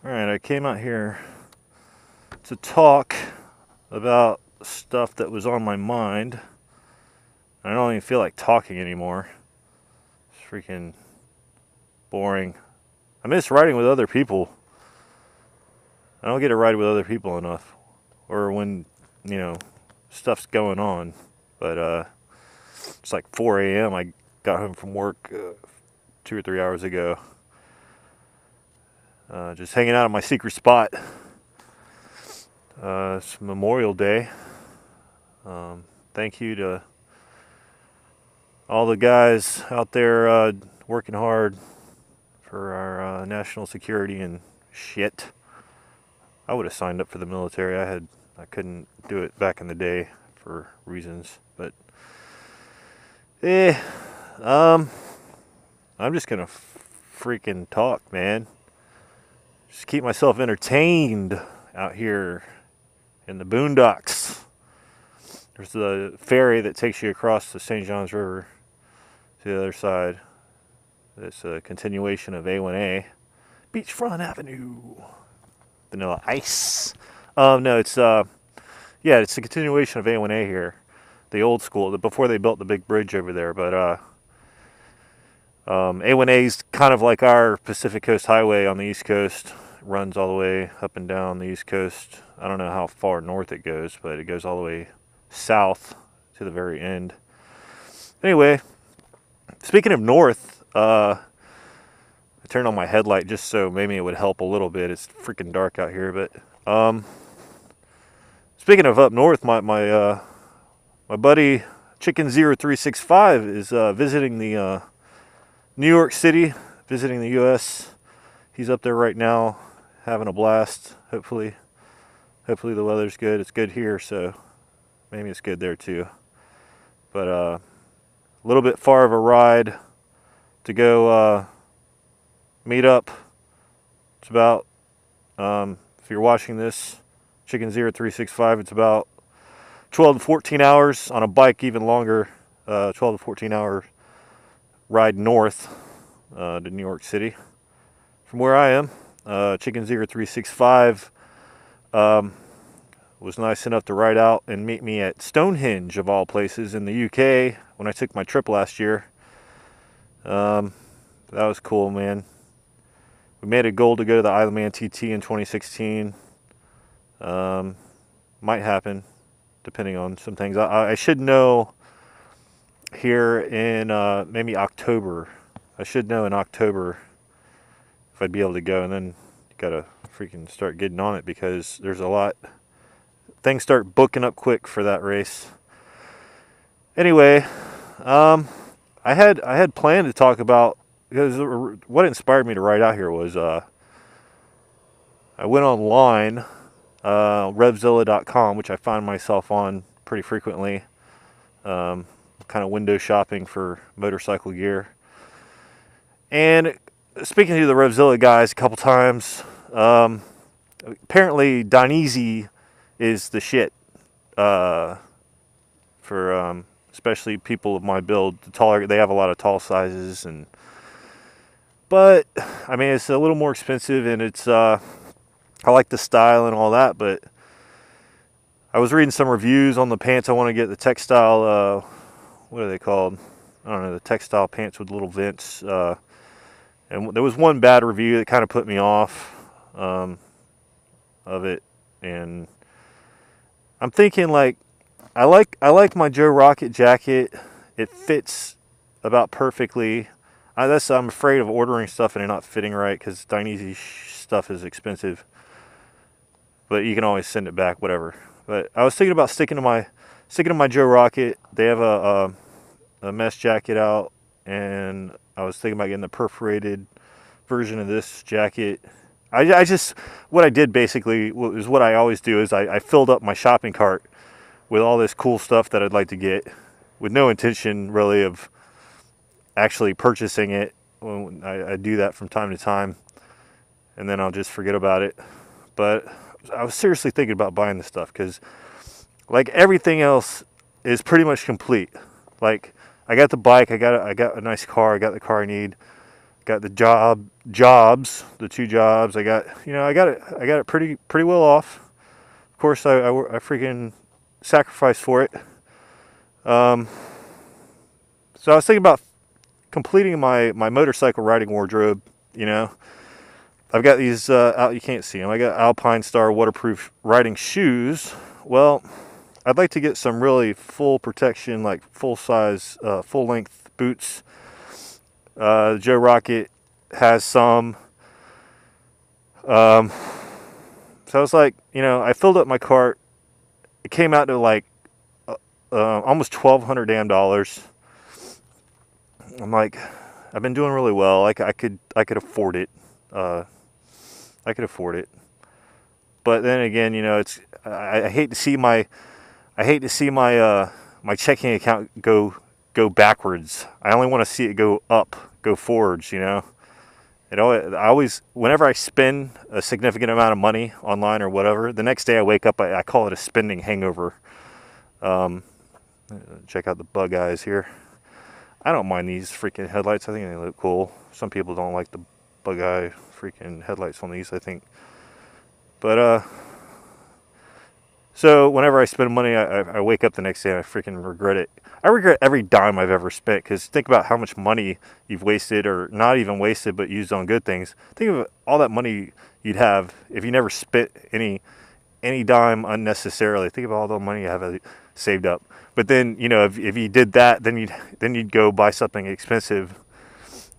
Alright, I came out here to talk about stuff that was on my mind. I don't even feel like talking anymore. It's freaking boring. I miss riding with other people. I don't get to ride with other people enough. Or when, stuff's going on. But it's like 4 a.m. I got home from work 2 or 3 hours ago. Just hanging out at my secret spot. It's Memorial Day. Thank you to all the guys out there working hard for our national security and shit. I would have signed up for the military. I couldn't do it back in the day for reasons, but I'm just gonna freaking talk, man. Just keep myself entertained out here in the boondocks. There's the ferry that takes you across the St. Johns River to the other side. It's a continuation of A1A. Beachfront Avenue. Vanilla Ice. No, it's a continuation of A1A here. The old school, before they built the big bridge over there. But A1A's kind of like our Pacific Coast Highway on the East Coast. It runs all the way up and down the East Coast. I don't know how far north it goes, but it goes all the way south to the very end. Anyway, speaking of north, I turned on my headlight just so maybe it would help a little bit. It's freaking dark out here, but speaking of up north, my buddy Chicken 0365 is visiting the New York City, visiting the U.S. He's up there right now, having a blast. Hopefully the weather's good. It's good here, so maybe it's good there too. But a little bit far of a ride to go meet up. It's about, if you're watching this, Chicken 0365, it's about 12 to 14 hours on a bike, even longer, 12 to 14 hour ride north to New York City. From where I am, Chicken 0365 was nice enough to ride out and meet me at Stonehenge, of all places, in the UK when I took my trip last year. That was cool, man. We made a goal to go to the Isle of Man TT in 2016. Might happen, depending on some things. I should know here in maybe October. I should know in October if I'd be able to go, and then you gotta freaking start getting on it because there's a lot. Things start booking up quick for that race. Anyway, I had planned to talk about, because what inspired me to ride out here was I went online, Revzilla.com, which I find myself on pretty frequently, kind of window shopping for motorcycle gear. And speaking to the Revzilla guys a couple times, apparently Dainese is the shit for especially people of my build. They have a lot of tall sizes, but I mean it's a little more expensive, and it's I like the style and all that. But I was reading some reviews on the pants I want to get, the textile. What are they called? I don't know, the textile pants with little vents. And there was one bad review that kind of put me off of it, and I'm thinking like I like my Joe Rocket jacket. It fits about perfectly. I'm afraid of ordering stuff and it not fitting right because Dainese stuff is expensive. But you can always send it back, whatever. But I was thinking about sticking to my Joe Rocket. They have a mesh jacket out, and I was thinking about getting the perforated version of this jacket. What I did basically is what I always do is I filled up my shopping cart with all this cool stuff that I'd like to get, with no intention really of actually purchasing it. I do that from time to time, and then I'll just forget about it. But I was seriously thinking about buying this stuff because, like, everything else is pretty much complete. Like, I got the bike, I got a nice car, I got the car I need. got the jobs, the 2 jobs. I got, I got it pretty well off. Of course, I freaking sacrificed for it. So I was thinking about completing my motorcycle riding wardrobe. I've got these out. You can't see them. I got Alpine Star waterproof riding shoes. Well, I'd like to get some really full protection, like full size, full length boots. Joe Rocket has some. So I was like, I filled up my cart. It came out to like almost $1,200 damn dollars. I'm like, I've been doing really well. I could afford it. I could afford it. But then again, it's I hate to see my my checking account go backwards. I only want to see it go up, go forwards. I always, whenever I spend a significant amount of money online or whatever, the next day I wake up, I call it a spending hangover. Check out the bug eyes here. I don't mind these freaking headlights. I think they look cool. Some people don't like the bug eye freaking headlights on these, I think. But so whenever I spend money, I wake up the next day and I freaking regret it. I regret every dime I've ever spent, because think about how much money you've wasted, or not even wasted, but used on good things. Think of all that money you'd have if you never spent any dime unnecessarily. Think about all the money you have saved up. But then, if you did that, then you'd go buy something expensive.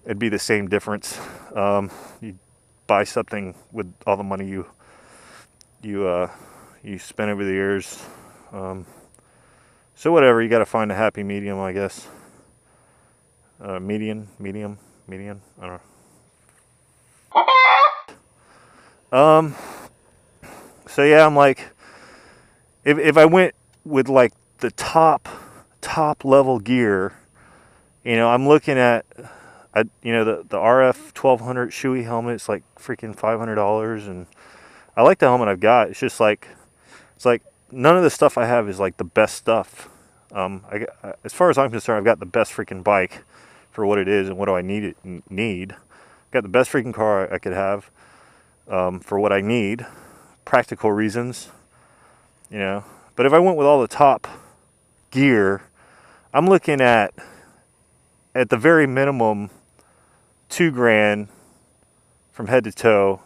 It'd be the same difference. You'd buy something with all the money you spent over the years. So whatever, you got to find a happy medium, I guess. Medium. I don't know. So yeah, I'm like, if I went with like the top level gear, I'm looking at the RF 1200 Shoei helmet. It's like freaking $500, and I like the helmet I've got. It's just like, none of the stuff I have is like the best stuff. As far as I'm concerned, I've got the best freaking bike for what it is and what do I need. Got the best freaking car I could have for what I need, practical reasons, But if I went with all the top gear, I'm looking at the very minimum $2,000 from head to toe.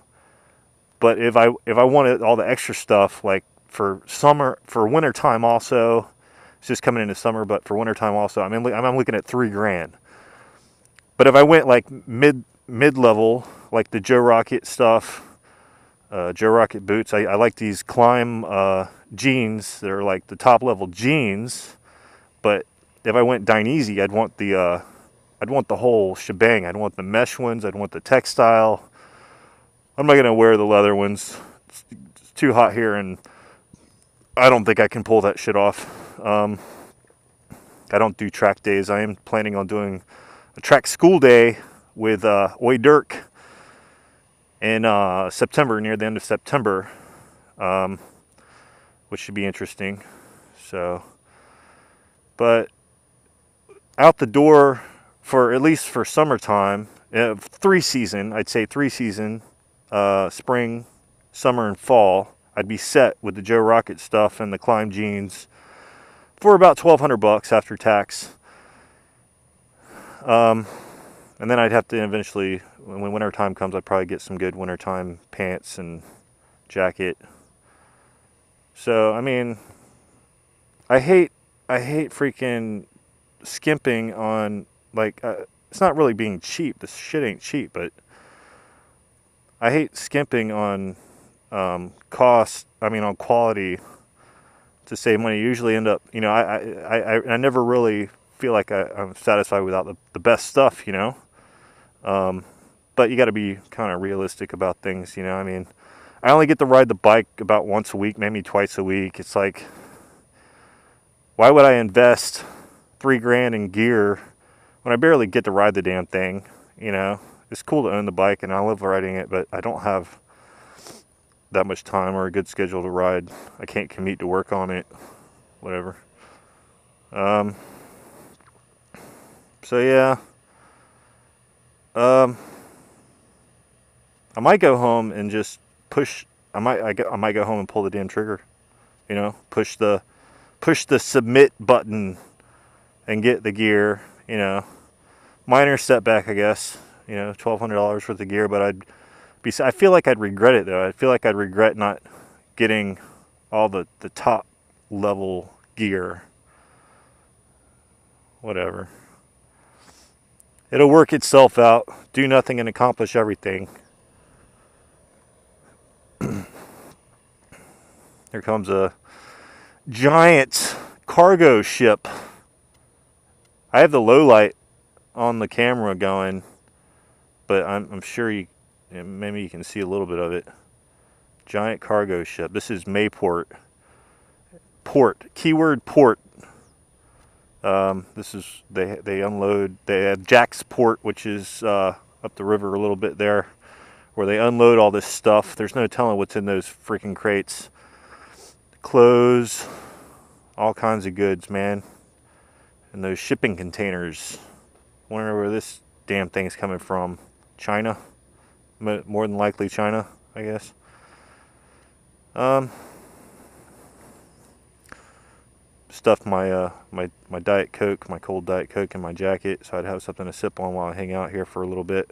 But if I wanted all the extra stuff, like for winter time also, it's just coming into summer, but for winter time also, I'm looking at $3,000. But if I went like mid level, like the Joe Rocket stuff, Joe Rocket boots, I like these Climb jeans. They're like the top level jeans. But if I went Dainese, I'd want the whole shebang. I'd want the mesh ones. I'd want the textile. I'm not gonna wear the leather ones. It's too hot here, and I don't think I can pull that shit off. I don't do track days. I am planning on doing a track school day with Oi Dirk in September, near the end of September, which should be interesting. So, but out the door for at least for summertime, 3 season, I'd say 3 season, spring, summer, and fall, I'd be set with the Joe Rocket stuff and the Climb jeans for about $1,200 after tax. And then I'd have to eventually, when winter time comes, I'd probably get some good wintertime pants and jacket. So, I mean, I hate freaking skimping on, like, it's not really being cheap. This shit ain't cheap, but I hate skimping on on quality to save money. You usually end up, I never really feel like I'm satisfied without the best stuff, But you got to be kind of realistic about things, I only get to ride the bike about once a week, maybe twice a week. It's like, why would I invest $3,000 in gear when I barely get to ride the damn thing? It's cool to own the bike, and I love riding it, but I don't have that much time or a good schedule to ride. I can't commute to work on it, whatever. So yeah, I might go home and just push. I might go home and pull the damn trigger. You know, push the submit button and get the gear. You know, minor setback, I guess. You know, $1,200 worth of gear, but I feel like I'd regret it though. I feel like I'd regret not getting all the top level gear. Whatever. It'll work itself out. Do nothing and accomplish everything. Here comes a giant cargo ship. I have the low light on the camera going, but I'm sure maybe you can see a little bit of it. Giant cargo ship. This is Mayport. Port. Keyword port. This is they unload. They have Jack's Port, which is up the river a little bit there, where they unload all this stuff. There's no telling what's in those freaking crates. Clothes, all kinds of goods, man. And those shipping containers. Wonder where this damn thing's coming from. China? More than likely China, I guess. Stuffed my my Diet Coke, my cold Diet Coke in my jacket, so I'd have something to sip on while I hang out here for a little bit.